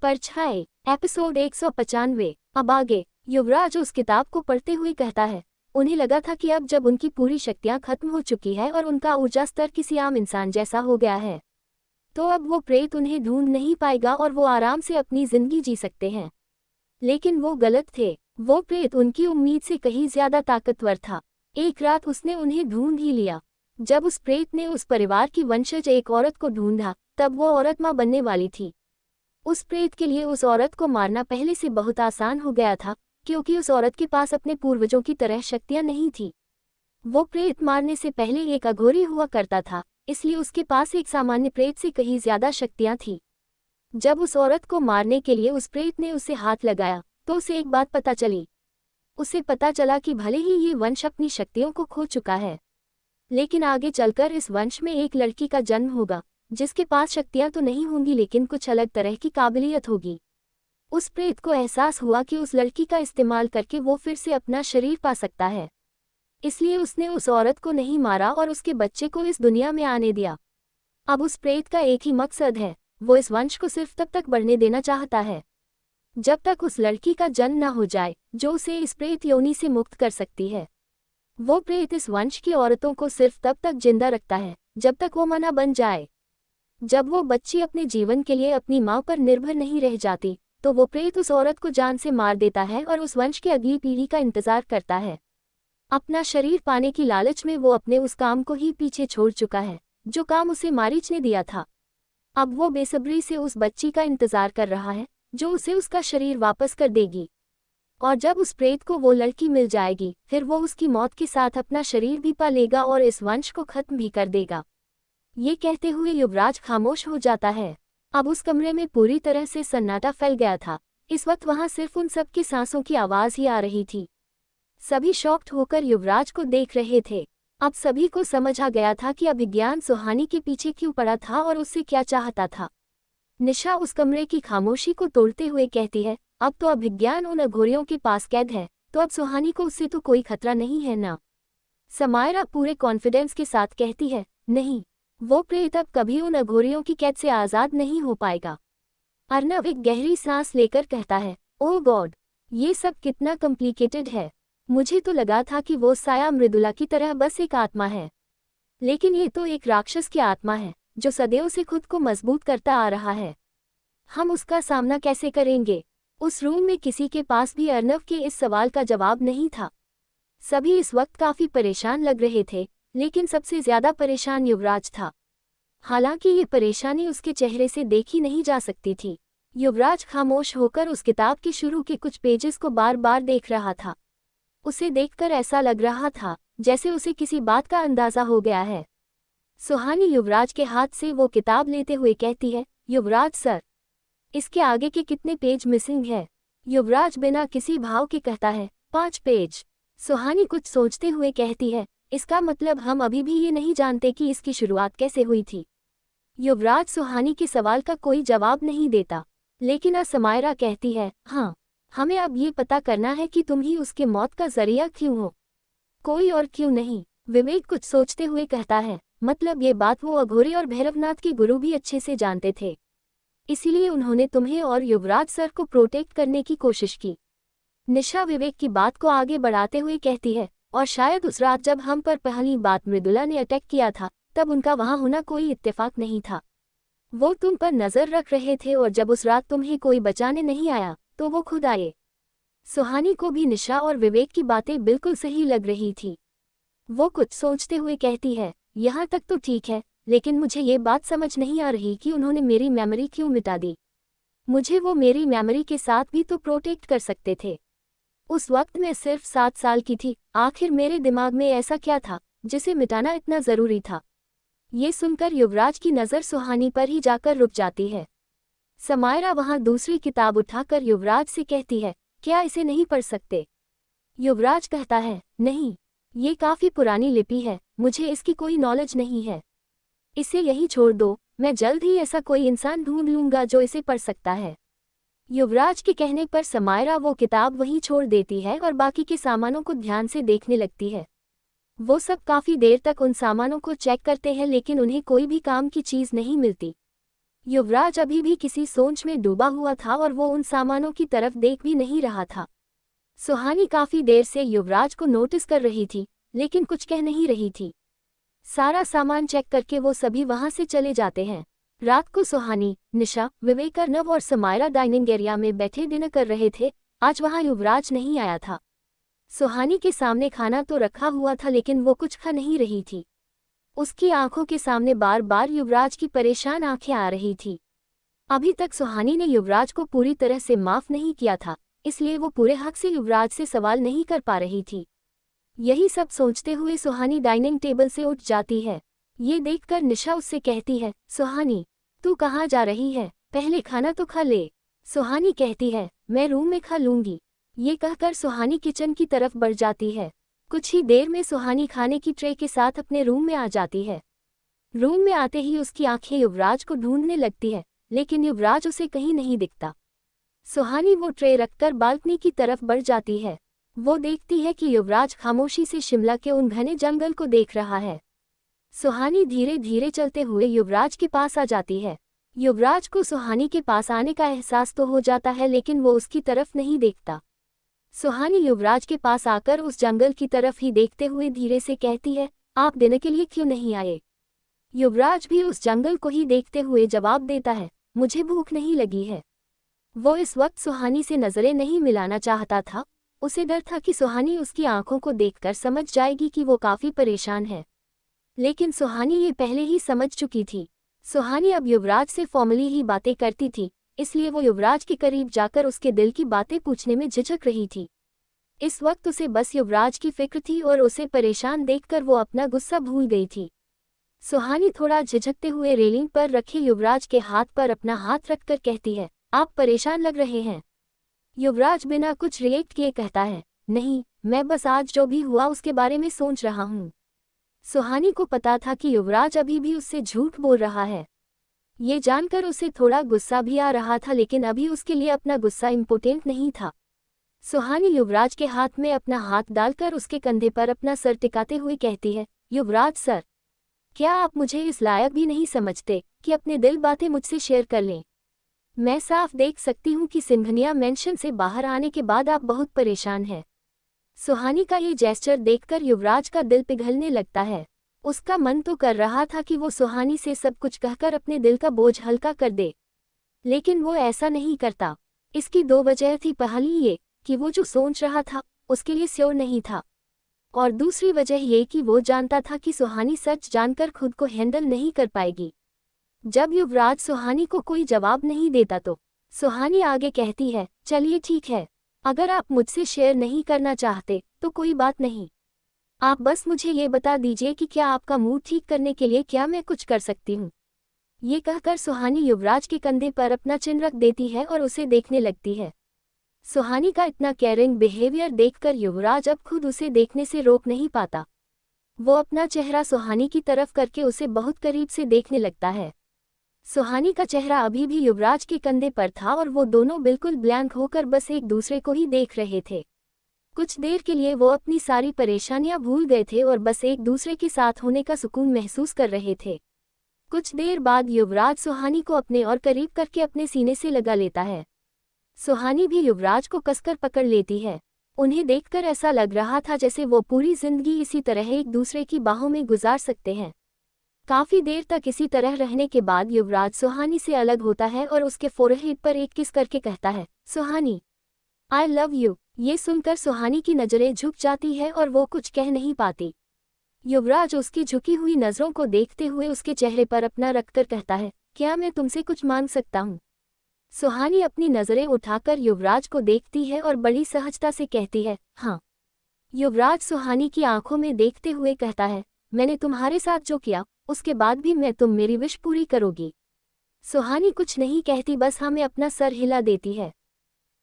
परछाई एपिसोड 195। अब आगे युवराज उस किताब को पढ़ते हुए कहता है, उन्हें लगा था कि अब जब उनकी पूरी शक्तियां खत्म हो चुकी है और उनका ऊर्जा स्तर किसी आम इंसान जैसा हो गया है, तो अब वो प्रेत उन्हें ढूंढ नहीं पाएगा और वो आराम से अपनी जिंदगी जी सकते हैं। लेकिन वो गलत थे। वो प्रेत उनकी उम्मीद से कहीं ज्यादा ताकतवर था। एक रात उसने उन्हें ढूंढ ही लिया। जब उस प्रेत ने उस परिवार की वंशज एक औरत को ढूंढा, तब वो औरत मां बनने वाली थी। उस प्रेत के लिए उस औरत को मारना पहले से बहुत आसान हो गया था, क्योंकि उस औरत के पास अपने पूर्वजों की तरह शक्तियां नहीं थी। वो प्रेत मारने से पहले एक अघोरी हुआ करता था, इसलिए उसके पास एक सामान्य प्रेत से कहीं ज्यादा शक्तियां थीं। जब उस औरत को मारने के लिए उस प्रेत ने उसे हाथ लगाया, तो उसे एक बात पता चली। उसे पता चला कि भले ही ये वंश अपनी शक्तियों को खो चुका है, लेकिन आगे चलकर इस वंश में एक लड़की का जन्म होगा, जिसके पास शक्तियां तो नहीं होंगी लेकिन कुछ अलग तरह की काबिलियत होगी। उस प्रेत को एहसास हुआ कि उस लड़की का इस्तेमाल करके वो फिर से अपना शरीर पा सकता है, इसलिए उसने उस औरत को नहीं मारा और उसके बच्चे को इस दुनिया में आने दिया। अब उस प्रेत का एक ही मकसद है, वो इस वंश को सिर्फ तब तक बढ़ने देना चाहता है जब तक उस लड़की का जन्म न हो जाए, जो उसे इस प्रेत योनि से मुक्त कर सकती है। वो प्रेत इस वंश की औरतों को सिर्फ तब तक जिंदा रखता है जब तक वो मना बन जाए। जब वो बच्ची अपने जीवन के लिए अपनी मां पर निर्भर नहीं रह जाती, तो वो प्रेत उस औरत को जान से मार देता है और उस वंश की अगली पीढ़ी का इंतजार करता है। अपना शरीर पाने की लालच में वो अपने उस काम को ही पीछे छोड़ चुका है, जो काम उसे मारीच ने दिया था। अब वो बेसब्री से उस बच्ची का इंतजार कर रहा है, जो उसे उसका शरीर वापस कर देगी। और जब उस प्रेत को वो लड़की मिल जाएगी, फिर वो उसकी मौत के साथ अपना शरीर भी पा लेगा और इस वंश को खत्म भी कर देगा। ये कहते हुए युवराज खामोश हो जाता है। अब उस कमरे में पूरी तरह से सन्नाटा फैल गया था। इस वक्त वहां सिर्फ उन सब की सांसों की आवाज ही आ रही थी। सभी शॉक्ड होकर युवराज को देख रहे थे। अब सभी को समझ आ गया था कि अभिज्ञान सुहानी के पीछे क्यों पड़ा था और उससे क्या चाहता था। निशा उस कमरे की खामोशी को तोड़ते हुए कहती है, अब तो अभिज्ञान उन अघोरियों के पास कैद है, तो अब सुहानी को उससे तो कोई खतरा नहीं है ना। समायरा पूरे कॉन्फिडेंस के साथ कहती है, नहीं, वो प्रेत अब कभी उन अघोरियों की कैद से आजाद नहीं हो पाएगा। अर्नव एक गहरी सांस लेकर कहता है, ओह गॉड, ये सब कितना कॉम्प्लिकेटेड है। मुझे तो लगा था कि वो साया मृदुला की तरह बस एक आत्मा है, लेकिन ये तो एक राक्षस की आत्मा है, जो सदैव से खुद को मजबूत करता आ रहा है। हम उसका सामना कैसे करेंगे? उस रूम में किसी के पास भी अर्नव के इस सवाल का जवाब नहीं था। सभी इस वक्त काफी परेशान लग रहे थे, लेकिन सबसे ज्यादा परेशान युवराज था। हालांकि ये परेशानी उसके चेहरे से देखी नहीं जा सकती थी। युवराज खामोश होकर उस किताब के शुरू के कुछ पेजेस को बार बार देख रहा था। उसे देखकर ऐसा लग रहा था जैसे उसे किसी बात का अंदाजा हो गया है। सुहानी युवराज के हाथ से वो किताब लेते हुए कहती है, युवराज सर, इसके आगे के कितने पेज मिसिंग है? युवराज बिना किसी भाव के कहता है, 5 पेज। सुहानी कुछ सोचते हुए कहती है, इसका मतलब हम अभी भी ये नहीं जानते कि इसकी शुरुआत कैसे हुई थी। युवराज सुहानी के सवाल का कोई जवाब नहीं देता, लेकिन समायरा कहती है, हाँ, हमें अब ये पता करना है कि तुम ही उसके मौत का जरिया क्यों हो, कोई और क्यों नहीं। विवेक कुछ सोचते हुए कहता है, मतलब ये बात वो अघोरी और भैरवनाथ के गुरु भी अच्छे से जानते थे, इसीलिए उन्होंने तुम्हें और युवराज सर को प्रोटेक्ट करने की कोशिश की। निशा विवेक की बात को आगे बढ़ाते हुए कहती है, और शायद उस रात जब हम पर पहली बात मृदुला ने अटैक किया था, तब उनका वहां होना कोई इत्तेफाक नहीं था। वो तुम पर नजर रख रहे थे और जब उस रात तुम्हें कोई बचाने नहीं आया, तो वो खुद आए। सुहानी को भी निशा और विवेक की बातें बिल्कुल सही लग रही थी। वो कुछ सोचते हुए कहती है, यहाँ तक तो ठीक है, लेकिन मुझे ये बात समझ नहीं आ रही कि उन्होंने मेरी मेमोरी क्यों मिटा दी। मुझे वो मेरी मेमोरी के साथ भी तो प्रोटेक्ट कर सकते थे। उस वक्त मैं सिर्फ 7 साल की थी। आखिर मेरे दिमाग में ऐसा क्या था जिसे मिटाना इतना जरूरी था? ये सुनकर युवराज की नज़र सुहानी पर ही जाकर रुक जाती है। समायरा वहां दूसरी किताब उठाकर युवराज से कहती है, क्या इसे नहीं पढ़ सकते? युवराज कहता है, नहीं, ये काफी पुरानी लिपि है, मुझे इसकी कोई नॉलेज नहीं है। इसे यही छोड़ दो, मैं जल्द ही ऐसा कोई इंसान ढूंढ लूंगा जो इसे पढ़ सकता है। युवराज के कहने पर समायरा वो किताब वहीं छोड़ देती है और बाकी के सामानों को ध्यान से देखने लगती है। वो सब काफी देर तक उन सामानों को चेक करते हैं, लेकिन उन्हें कोई भी काम की चीज नहीं मिलती। युवराज अभी भी किसी सोच में डूबा हुआ था और वो उन सामानों की तरफ देख भी नहीं रहा था। सुहानी काफी देर से युवराज को नोटिस कर रही थी, लेकिन कुछ कह नहीं रही थी। सारा सामान चेक करके वो सभी वहां से चले जाते हैं। रात को सुहानी, निशा, विवेक, अर्नव और समायरा डाइनिंग एरिया में बैठे डिनर कर रहे थे। आज वहां युवराज नहीं आया था। सुहानी के सामने खाना तो रखा हुआ था, लेकिन वो कुछ खा नहीं रही थी। उसकी आंखों के सामने बार बार युवराज की परेशान आंखें आ रही थी। अभी तक सुहानी ने युवराज को पूरी तरह से माफ नहीं किया था, इसलिए वो पूरे हक से युवराज से सवाल नहीं कर पा रही थी। यही सब सोचते हुए सुहानी डाइनिंग टेबल से उठ जाती है। ये देखकर निशा उससे कहती है, सुहानी, तू कहाँ जा रही है? पहले खाना तो खा ले। सुहानी कहती है, मैं रूम में खा लूंगी। ये कहकर सुहानी किचन की तरफ बढ़ जाती है। कुछ ही देर में सुहानी खाने की ट्रे के साथ अपने रूम में आ जाती है। रूम में आते ही उसकी आंखें युवराज को ढूंढने लगती है, लेकिन युवराज उसे कहीं नहीं दिखता। सुहानी वो ट्रे रखकर बालकनी की तरफ बढ़ जाती है। वो देखती है कि युवराज खामोशी से शिमला के उन घने जंगल को देख रहा है। सुहानी धीरे धीरे चलते हुए युवराज के पास आ जाती है। युवराज को सुहानी के पास आने का एहसास तो हो जाता है, लेकिन वो उसकी तरफ नहीं देखता। सुहानी युवराज के पास आकर उस जंगल की तरफ ही देखते हुए धीरे से कहती है, आप डिनर के लिए क्यों नहीं आए? युवराज भी उस जंगल को ही देखते हुए जवाब देता है, मुझे भूख नहीं लगी है। वो इस वक्त सुहानी से नजरें नहीं मिलाना चाहता था। उसे डर था कि सुहानी उसकी आंखों को देखकर समझ जाएगी कि वो काफी परेशान है, लेकिन सुहानी ये पहले ही समझ चुकी थी। सुहानी अब युवराज से फॉर्मली ही बातें करती थी, इसलिए वो युवराज के करीब जाकर उसके दिल की बातें पूछने में झिझक रही थी। इस वक्त उसे बस युवराज की फिक्र थी और उसे परेशान देखकर वो अपना गुस्सा भूल गई थी। सुहानी थोड़ा झिझकते हुए रेलिंग पर रखे युवराज के हाथ पर अपना हाथ रखकर कहती है, आप परेशान लग रहे हैं। युवराज बिना कुछ रिएक्ट किए कहता है, नहीं, मैं बस आज जो भी हुआ उसके बारे में सोच रहा हूँ। सुहानी को पता था कि युवराज अभी भी उससे झूठ बोल रहा है। ये जानकर उसे थोड़ा गुस्सा भी आ रहा था, लेकिन अभी उसके लिए अपना गुस्सा इम्पोर्टेंट नहीं था। सुहानी युवराज के हाथ में अपना हाथ डालकर उसके कंधे पर अपना सर टिकाते हुए कहती है, युवराज सर, क्या आप मुझे इस लायक भी नहीं समझते कि अपने दिल बातें मुझसे शेयर कर लें? मैं साफ देख सकती हूँ कि सिंघनिया मेंशन से बाहर आने के बाद आप बहुत परेशान हैं। सुहानी का ये जेस्चर देखकर युवराज का दिल पिघलने लगता है। उसका मन तो कर रहा था कि वो सुहानी से सब कुछ कहकर अपने दिल का बोझ हल्का कर दे, लेकिन वो ऐसा नहीं करता। इसकी दो वजह थी। पहली ये कि वो जो सोच रहा था उसके लिए श्योर नहीं था, और दूसरी वजह ये कि वो जानता था कि सुहानी सच जानकर खुद को हैंडल नहीं कर पाएगी। जब युवराज सुहानी को कोई जवाब नहीं देता तो सुहानी आगे कहती है, चलिए ठीक है, अगर आप मुझसे शेयर नहीं करना चाहते तो कोई बात नहीं। आप बस मुझे ये बता दीजिए कि क्या आपका मूड ठीक करने के लिए क्या मैं कुछ कर सकती हूँ। ये कहकर सुहानी युवराज के कंधे पर अपना चिन रख देती है और उसे देखने लगती है। सुहानी का इतना केयरिंग बिहेवियर देखकर युवराज अब खुद उसे देखने से रोक नहीं पाता। वो अपना चेहरा सुहानी की तरफ करके उसे बहुत करीब से देखने लगता है। सुहानी का चेहरा अभी भी युवराज के कंधे पर था और वो दोनों बिल्कुल ब्लैंक होकर बस एक दूसरे को ही देख रहे थे। कुछ देर के लिए वो अपनी सारी परेशानियां भूल गए थे और बस एक दूसरे के साथ होने का सुकून महसूस कर रहे थे। कुछ देर बाद युवराज सुहानी को अपने और करीब करके अपने सीने से लगा लेता है। सुहानी भी युवराज को कसकर पकड़ लेती है। उन्हें देखकर ऐसा लग रहा था जैसे वो पूरी जिंदगी इसी तरह एक दूसरे की बाहों में गुजार सकते हैं। काफी देर तक इसी तरह रहने के बाद युवराज सुहानी से अलग होता है और उसके फोरहेड पर एक किस करके कहता है, सुहानी, आई लव यू। ये सुनकर सुहानी की नजरें झुक जाती है और वो कुछ कह नहीं पाती। युवराज उसकी झुकी हुई नजरों को देखते हुए उसके चेहरे पर अपना रखकर कहता है, क्या मैं तुमसे कुछ मांग सकता हूँ? सुहानी अपनी नजरें उठाकर युवराज को देखती है और बड़ी सहजता से कहती है, हाँ। युवराज सुहानी की आंखों में देखते हुए कहता है, मैंने तुम्हारे साथ जो किया उसके बाद भी मैं तुम मेरी विश पूरी करोगी? सुहानी कुछ नहीं कहती, बस हमें अपना सर हिला देती है।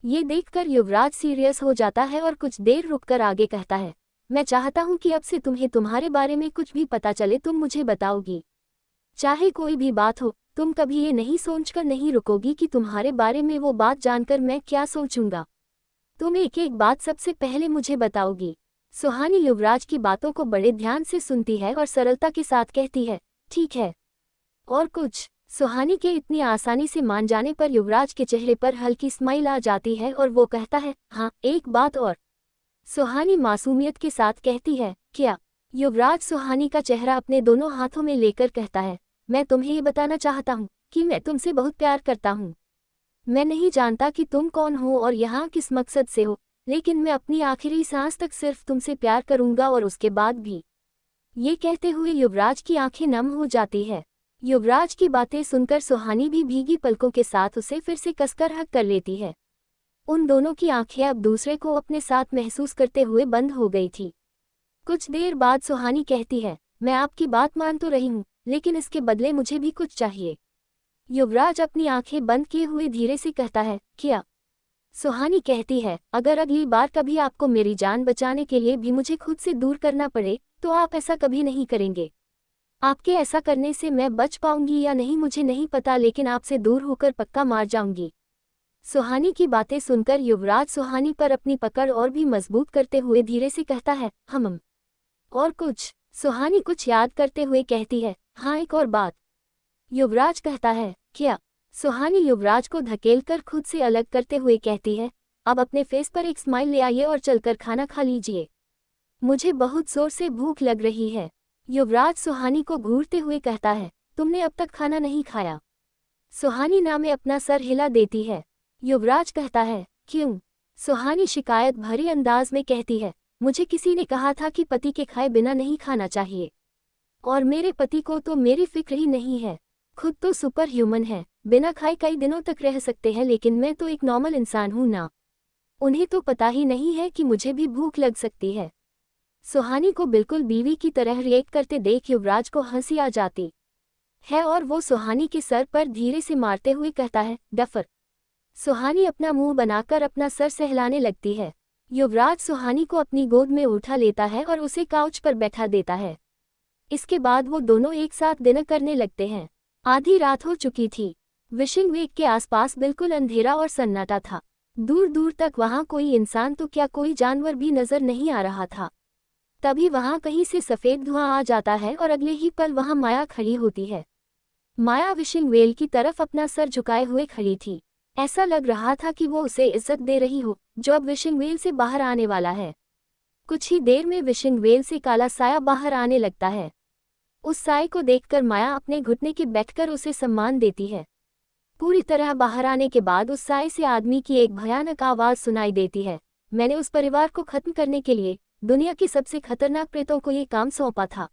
ये देखकर युवराज सीरियस हो जाता है और कुछ देर रुककर आगे कहता है, मैं चाहता हूँ कि अब से तुम्हें तुम्हारे बारे में कुछ भी पता चले तुम मुझे बताओगी। चाहे कोई भी बात हो, तुम कभी ये नहीं सोचकर नहीं रुकोगी कि तुम्हारे बारे में वो बात जानकर मैं क्या सोचूंगा। तुम एक एक बात सबसे पहले मुझे बताओगी। सुहानी युवराज की बातों को बड़े ध्यान से सुनती है और सरलता के साथ कहती है, ठीक है। और कुछ? सुहानी के इतनी आसानी से मान जाने पर युवराज के चेहरे पर हल्की स्माइल आ जाती है और वो कहता है, हाँ एक बात और। सुहानी मासूमियत के साथ कहती है, क्या? युवराज सुहानी का चेहरा अपने दोनों हाथों में लेकर कहता है, मैं तुम्हें ये बताना चाहता हूँ कि मैं तुमसे बहुत प्यार करता हूँ। मैं नहीं जानता कि तुम कौन हो और यहाँ किस मकसद से हो, लेकिन मैं अपनी आखिरी सांस तक सिर्फ तुमसे प्यार करूँगा और उसके बाद भी। ये कहते हुए युवराज की आंखें नम हो जाती है। युवराज की बातें सुनकर सुहानी भी भीगी पलकों के साथ उसे फिर से कसकर हक कर लेती है। उन दोनों की आंखें अब दूसरे को अपने साथ महसूस करते हुए बंद हो गई थी। कुछ देर बाद सुहानी कहती है, मैं आपकी बात मान तो रही हूँ, लेकिन इसके बदले मुझे भी कुछ चाहिए। युवराज अपनी आंखें बंद किए हुए धीरे से कहता है, क्या? सुहानी कहती है, अगर अगली बार कभी आपको मेरी जान बचाने के लिए भी मुझे खुद से दूर करना पड़े तो आप ऐसा कभी नहीं करेंगे। आपके ऐसा करने से मैं बच पाऊंगी या नहीं मुझे नहीं पता, लेकिन आपसे दूर होकर पक्का मार जाऊंगी। सुहानी की बातें सुनकर युवराज सुहानी पर अपनी पकड़ और भी मजबूत करते हुए धीरे से कहता है, हम और कुछ? सुहानी कुछ याद करते हुए कहती है, हाँ एक और बात। युवराज कहता है, क्या? सुहानी युवराज को धकेलकर खुद से अलग करते हुए कहती है, अब अपने फेस पर एक स्माइल ले आइए और चलकर खाना खा लीजिए। मुझे बहुत जोर से भूख लग रही है। युवराज सुहानी को घूरते हुए कहता है, तुमने अब तक खाना नहीं खाया? सुहानी ना में अपना सर हिला देती है। युवराज कहता है, क्यों? सुहानी शिकायत भरे अंदाज में कहती है, मुझे किसी ने कहा था कि पति के खाए बिना नहीं खाना चाहिए, और मेरे पति को तो मेरी फिक्र ही नहीं है। खुद तो सुपर ह्यूमन है, बिना खाए कई दिनों तक रह सकते हैं, लेकिन मैं तो एक नॉर्मल इंसान हूं ना। उन्हें तो पता ही नहीं है कि मुझे भी भूख लग सकती है। सुहानी को बिल्कुल बीवी की तरह रिएक्ट करते देख युवराज को हंसी आ जाती है और वो सुहानी के सर पर धीरे से मारते हुए कहता है, डफर। सुहानी अपना मुंह बनाकर अपना सर सहलाने लगती है। युवराज सुहानी को अपनी गोद में उठा लेता है और उसे काउच पर बैठा देता है। इसके बाद वो दोनों एक साथ डिनर करने लगते हैं। आधी रात हो चुकी थी। विशिंग वेग के आसपास बिल्कुल अंधेरा और सन्नाटा था। दूर दूर तक वहां कोई इंसान तो क्या कोई जानवर भी नजर नहीं आ रहा था। तभी वहां कहीं से सफेद धुआं आ जाता है और अगले ही पल वहां माया खड़ी होती है। माया विशिंग वेल की तरफ अपना सर झुकाए हुए खड़ी थी। ऐसा लग रहा था कि वो उसे इज्जत दे रही हो जो अब विशिंग वेल से बाहर आने वाला है। कुछ ही देर में विशिंग वेल से काला साया बाहर आने लगता है। उस साए को देखकर माया अपने घुटने के बैठकर उसे सम्मान देती है। पूरी तरह बाहर आने के बाद उस साए से आदमी की एक भयानक आवाज सुनाई देती है, मैंने उस परिवार को खत्म करने के लिए दुनिया की सबसे खतरनाक प्रेतों को ये काम सौंपा था,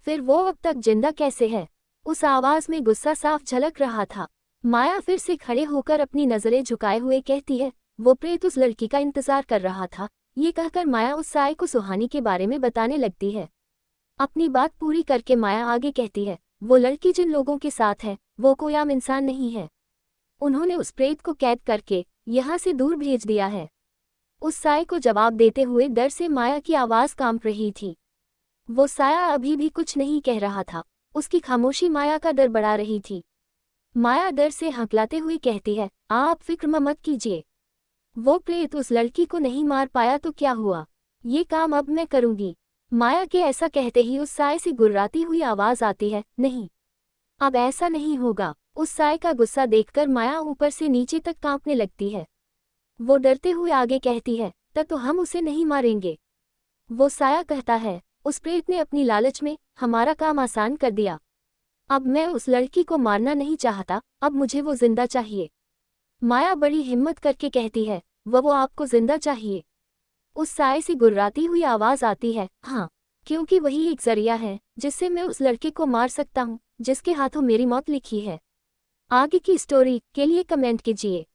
फिर वो अब तक जिंदा कैसे है? उस आवाज में गुस्सा साफ झलक रहा था। माया फिर से खड़े होकर अपनी नजरें झुकाए हुए कहती है, वो प्रेत उस लड़की का इंतजार कर रहा था। ये कहकर माया उस साए को सुहानी के बारे में बताने लगती है। अपनी बात पूरी करके माया आगे कहती है, वो लड़की जिन लोगों के साथ है वो कोई आम इंसान नहीं है। उन्होंने उस प्रेत को कैद करके यहाँ से दूर भेज दिया है। उस साए को जवाब देते हुए डर से माया की आवाज कांप रही थी। वो साया अभी भी कुछ नहीं कह रहा था। उसकी खामोशी माया का डर बढ़ा रही थी। माया डर से हकलाते हुए कहती है, आप फिक्र मत कीजिए। वो प्रेत उस लड़की को नहीं मार पाया तो क्या हुआ, ये काम अब मैं करूंगी। माया के ऐसा कहते ही उस साए से गुर्राती हुई आवाज आती है, नहीं, अब ऐसा नहीं होगा। उस साए का गुस्सा देखकर माया ऊपर से नीचे तक कांपने लगती है। वो डरते हुए आगे कहती है, तब तो हम उसे नहीं मारेंगे। वो साया कहता है, उस प्रेत ने अपनी लालच में हमारा काम आसान कर दिया। अब मैं उस लड़की को मारना नहीं चाहता, अब मुझे वो जिंदा चाहिए। माया बड़ी हिम्मत करके कहती है, वो आपको जिंदा चाहिए। उस साए से गुर्राती हुई आवाज आती है, हाँ, क्योंकि वही एक जरिया है जिससे मैं उस लड़के को मार सकता हूँ जिसके हाथों मेरी मौत लिखी है। आगे की स्टोरी के लिए कमेंट कीजिए।